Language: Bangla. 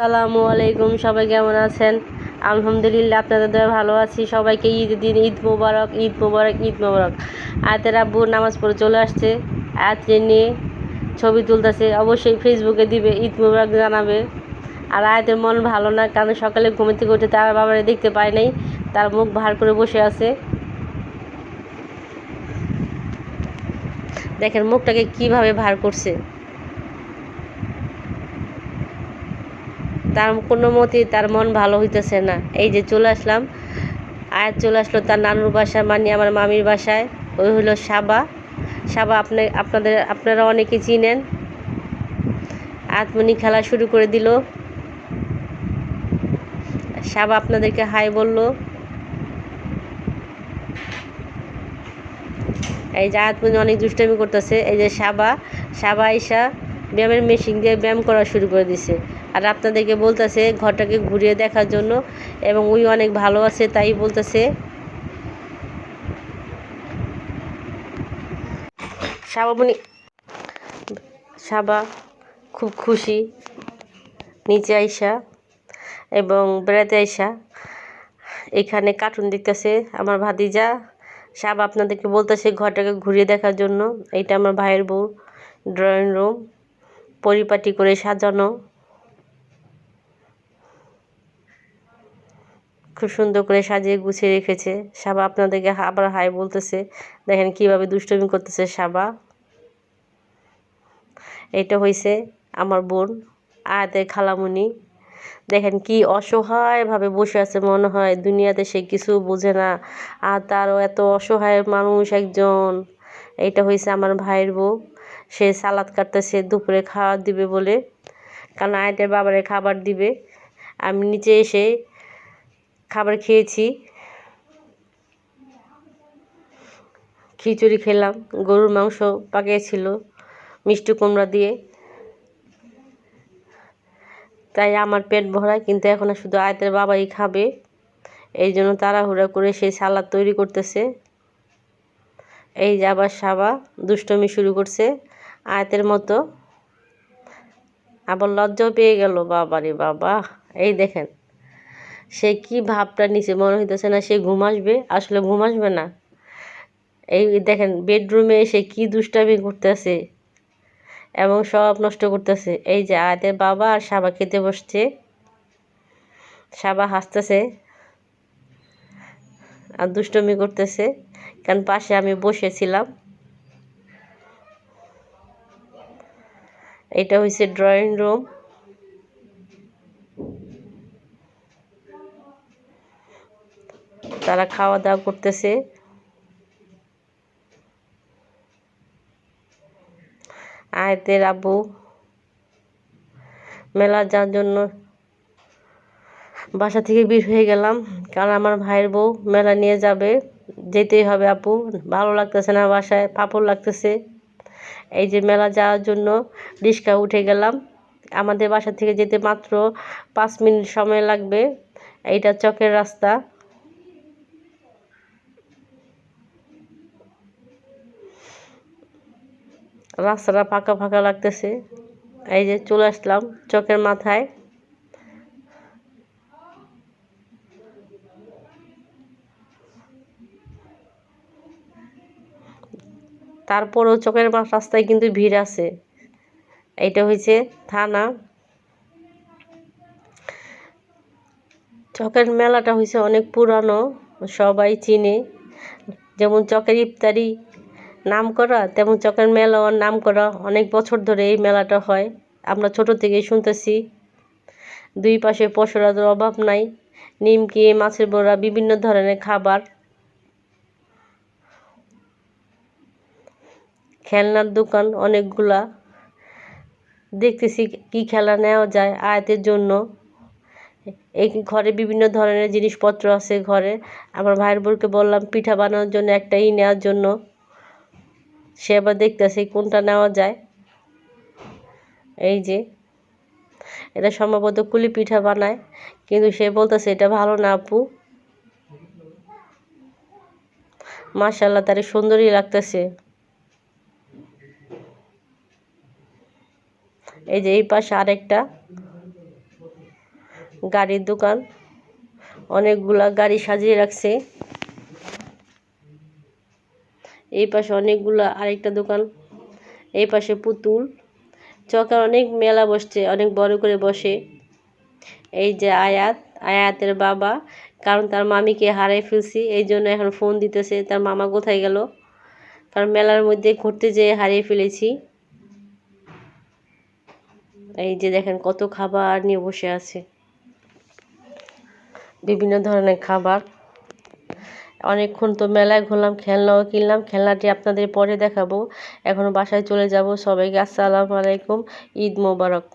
আসসালামু আলাইকুম, সবাই কেমন আছেন? আলহামদুলিল্লাহ, আপনাদের দয়ায় ভালো আছি। সবাইকে ঈদের দিন ঈদ মোবারক, ঈদ মোবারক, ঈদ মোবারক। আয়াতের আব্বু নামাজ পড়ে চলে আসছে, আয়াতকে নিয়ে ছবি তুলতেছে, অবশ্যই ফেসবুকে দিবে, ঈদ মোবারক জানাবে। আর আয়াতের মন ভালো না, কারণ সকালে ঘুম থেকে উঠে তার বাবারে দেখতে পায় নাই, তার মুখ ভার করে বসে আছে। দেখেন মুখটাকে কিভাবে ভার করছে, তার কোনো মতেই তার মন ভালো হইতেছে না। এই যে চলে আসলাম, আয়াত চলে আসলো তার নানুর বাসায়, মানে আমার মামির বাসায়। ওই হলো সাবা। সাবা আপনারা অনেকে চিনেন। আয়াতমণি খেলা শুরু করে দিল। সাবা আপনাদেরকে হাই বলল। এই যে আয়াতমণি অনেক দুষ্টামি করতেছে। এই যে সাবা আইসা ব্যায়ামের মেশিন দিয়ে ব্যায়াম করা শুরু করে দিছে। আর আপনাদেরকে বলতেছে ঘরটাকে ঘুরিয়ে দেখার জন্য, এবং ওই অনেক ভালো আছে তাই বলতেছে। সাবা খুব খুশি নিচে আইসা, এবং বেড়াতে আইসা এখানে কার্টুন দেখতেছে। আমার ভাতিজা সাবা আপনাদেরকে বলতেছে ঘরটাকে ঘুরিয়ে দেখার জন্য। এইটা আমার ভাইয়ের বউ ড্রয়িং রুম, পরিপাটি করে সাজানো, খুব সুন্দর করে সাজিয়ে গুছিয়ে রেখেছে। সাবা আপনাদেরকে আবার হাই বলতেছে। দেখেন কিভাবে দুষ্টুমি করতেছে সাবা। এটা হইছে আমার বোন আয়াতের খালামুনি। দেখেন কি অসহায়ভাবে বসে আছে, মনে হয় দুনিয়াতে সে কিছু বোঝে না, আর তারও এত অসহায় মানুষ একজন। এইটা হয়েছে আমার ভাইয়ের বউ, সে সালাদ কাটতেছে দুপুরে খাবার দিবে বলে, কারণ আয়াতের বাবারে খাবার দিবে। আমি নিচে এসে খাবার খেয়েছি, খিচুড়ি খেলাম, গরুর মাংস পাকিয়েছিল মিষ্টি কুমড়া দিয়ে, তাই আমার পেট ভরা। কিন্তু এখন শুধু আয়াতের বাবাই খাবে, এই জন্য তাড়াহুড়া করে সেই সালাদ তৈরি করতেছে। এই যে আবার সাবা দুষ্টমি শুরু করছে আয়াতের মতো, আবার লজ্জাও পেয়ে গেল। বাবারে বাবা, এই দেখেন সে কি ভাবটা নিচে, মনে হইতেছে না সে ঘুম আসবে, আসলে ঘুম আসবে না। এই দেখেন বেডরুমে এসে কি দুষ্টামি করতেছে এবং সব নষ্ট করতেছে। এই যে আয়াতের বাবা আর সাবা খেতে বসছে, সাবা হাসতেছে আর দুষ্টমি করতেছে, কারণ পাশে আমি বসেছিলাম। এটা হয়েছে ড্রয়িং রুম। তারা খাওয়া দাওয়া করতেছে। আয়াতের আব্বু মেলা যাওয়ার জন্য বাসা থেকে বের হয়ে গেলাম, কারণ আমার ভাইয়ের বউ মেলা নিয়ে যাবে, যেতেই হবে। আপু ভালো লাগতেছে না, বাসায় পাপড় লাগতেছে। এই যে মেলা যাওয়ার জন্য রিক্সা উঠে গেলাম। আমাদের বাসা থেকে যেতে মাত্র 5 মিনিট সময় লাগবে। এইটা চকের রাস্তা। রাস্তাটা ফাঁকা ফাঁকা লাগতেছে। এই যে চলে আসলাম চকের মাথায়। তারপরেও চকের রাস্তায় কিন্তু ভিড় আছে। এইটা হয়েছে থানা। চকের মেলাটা হয়েছে অনেক পুরানো, সবাই চিনে। যেমন চকের ইফতারি নাম করা, তেমন চকের মেলাও নাম করা। অনেক বছর ধরে এই মেলাটা হয়, আমরা ছোট থেকেই শুনতেছি। দুই পাশে পসরার অভাব নাই, নিমকি, মাছের বড়া, বিভিন্ন ধরনের খাবার, খেলনার দোকান অনেকগুলা। দেখতেছি কি খেলা নেওয়া যায় আয়াতের জন্য। এই ঘরে বিভিন্ন ধরনের জিনিসপত্র আছে ঘরে। আমার ভাইয়ের বোনকে বললাম পিঠা বানানোর জন্য একটা নেওয়ার জন্য, সে আবার দেখতেছে কোনটা নেওয়া যায়। এই যে এটা সম্ভবত কুলি পিঠা বানায়, কিন্তু সে বলতেছে এটা ভালো না আপু। মাশাআল্লাহ, তার সুন্দরই লাগতেছে। এই যে এই পাশে আরেকটা, গাড়ির দোকান, অনেকগুলা গাড়ি সাজিয়ে রাখছে। এই পাশে অনেকগুলা আরেকটা দোকান, এই পাশে পুতুল। চকের অনেক মেলা বসছে, অনেক বড় করে বসে। এই যে আয়াতের বাবা, কারণ তার মামিকে হারাই ফেলছি, এই জন্য এখন ফোন দিতেছে তার মামা কোথায় গেল, কারণ মেলার মধ্যে ঘুরতে যেয়ে হারিয়ে ফেলেছি। এই যে দেখেন কত খাবার নিয়ে বসে আছে, বিভিন্ন ধরনের খাবার। অনেকক্ষণ তো মেলায় ঘুরলাম, খেলনাও কিনলাম, খেলনাটি আপনাদের পরে দেখাবো। এখন বাসায় চলে যাব। সবাইকে আসসালামু আলাইকুম, ঈদ মোবারক।